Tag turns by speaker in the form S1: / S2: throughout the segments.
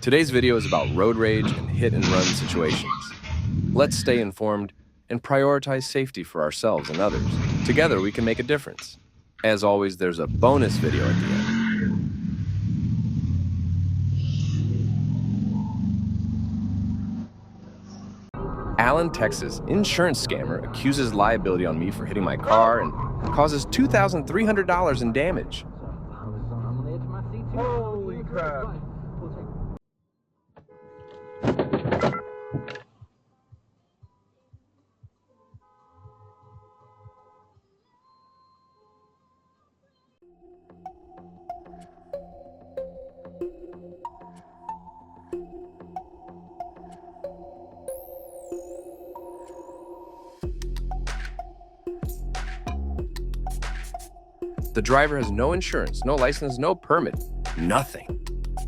S1: Today's video is about road rage and hit-and-run situations. Let's stay informed and prioritize safety for ourselves and others. Together, we can make a difference. As always, there's a bonus video at the end. Allen, Texas, insurance scammer accuses liability on me for hitting my car and causes $2,300 in damage.
S2: Holy crap.
S1: The driver has no insurance, no license, no permit, nothing.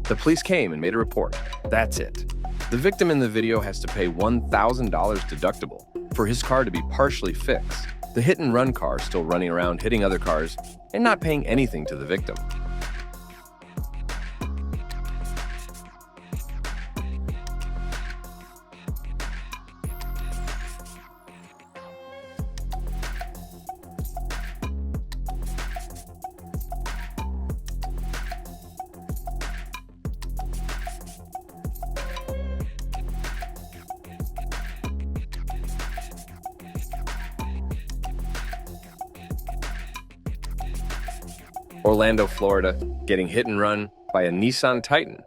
S1: The police came and made a report. That's it. The victim in the video has to pay $1,000 deductible for his car to be partially fixed. The hit-and-run car is still running around hitting other cars and not paying anything to the victim. Orlando, Florida, getting hit and run by a Nissan Titan.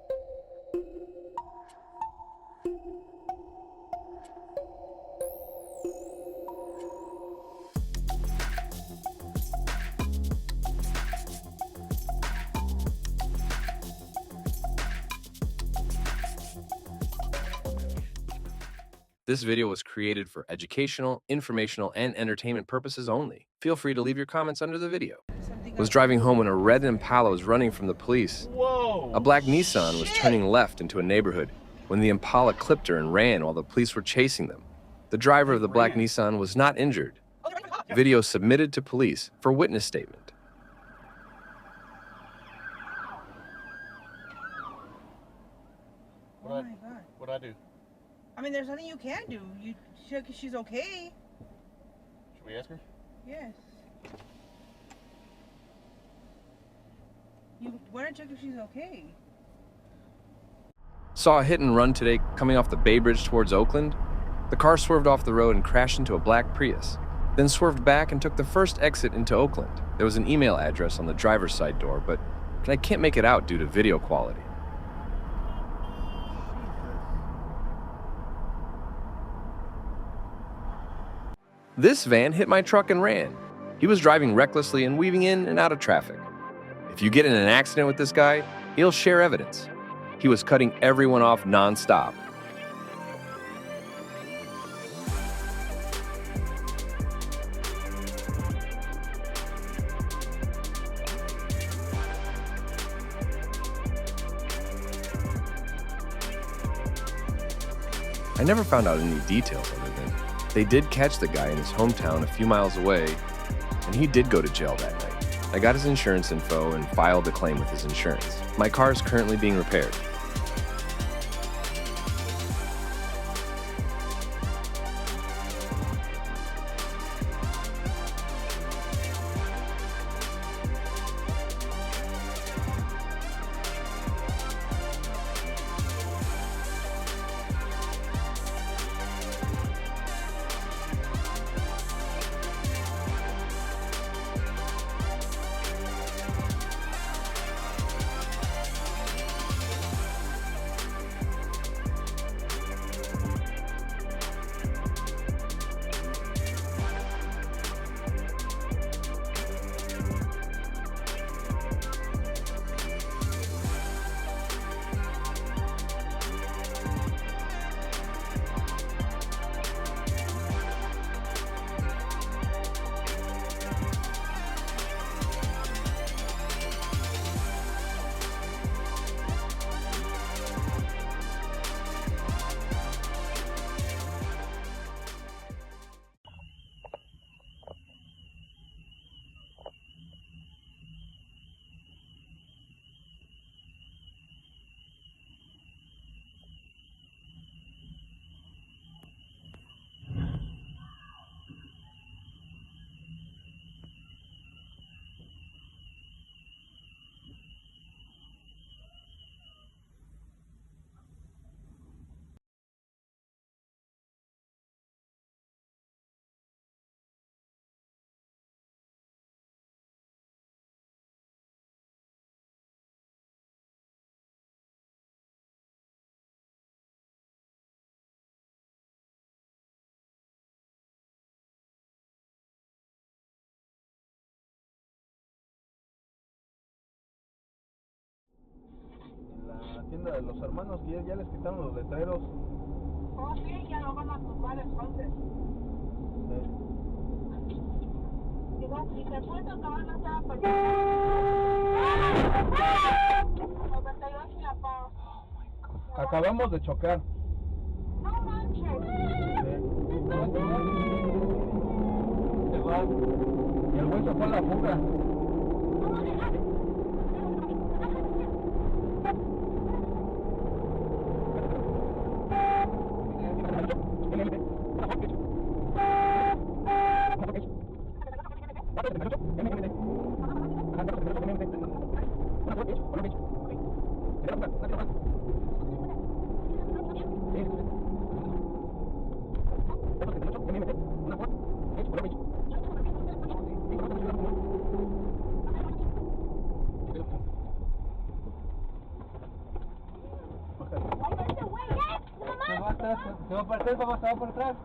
S1: This video was created for educational, informational, and entertainment purposes only. Feel free to leave your comments under the video. Was driving home when a red Impala was running from the police.
S2: Whoa!
S1: A black Nissan was turning left into a neighborhood when the Impala clipped her and ran while the police were chasing them. The driver of the black Nissan was not injured. Video submitted to police for witness statement.
S3: Oh my God.
S2: What'd I do?
S3: I mean, there's nothing you can do. You check if she's okay.
S2: Should we ask her?
S3: Yes. You want to check if she's okay.
S1: Saw a hit and run today coming off the Bay Bridge towards Oakland. The car swerved off the road and crashed into a black Prius, then swerved back and took the first exit into Oakland. There was an email address on the driver's side door, but I can't make it out due to video quality. This van hit my truck and ran. He was driving recklessly and weaving in and out of traffic. If you get in an accident with this guy, he'll share evidence. He was cutting everyone off non-stop. I never found out any details other than they did catch the guy in his hometown a few miles away, and he did go to jail that night. I got his insurance info and filed a claim with his insurance. My car is currently being repaired.
S2: tienda de los hermanos que ya les quitaron los letreros.
S3: Oh, sí, ya lo van a tumbar entonces. Digo, si te cuento que van a estar a partir 98 y La Paz.
S2: Acabamos de chocar.
S3: No manches.
S2: Se va. Y el güey se fue a la fuga. Se va para atrás, papá, se va para atrás.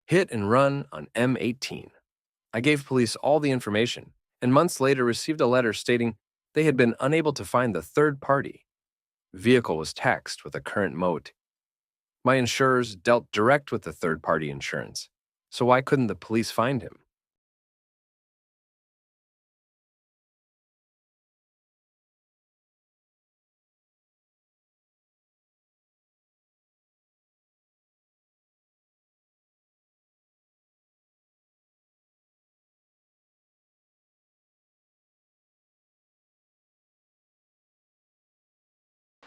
S1: Hit and run on M18. I gave police all the information, and months later received a letter stating they had been unable to find the third party. Vehicle was taxed with a current moat. My insurers dealt direct with the third-party insurance, so why couldn't the police find him?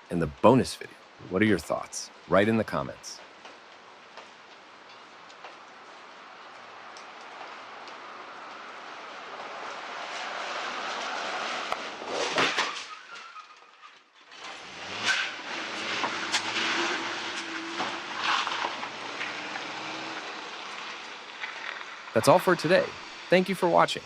S1: In the bonus video, what are your thoughts? Write in the comments. That's all for today. Thank you for watching.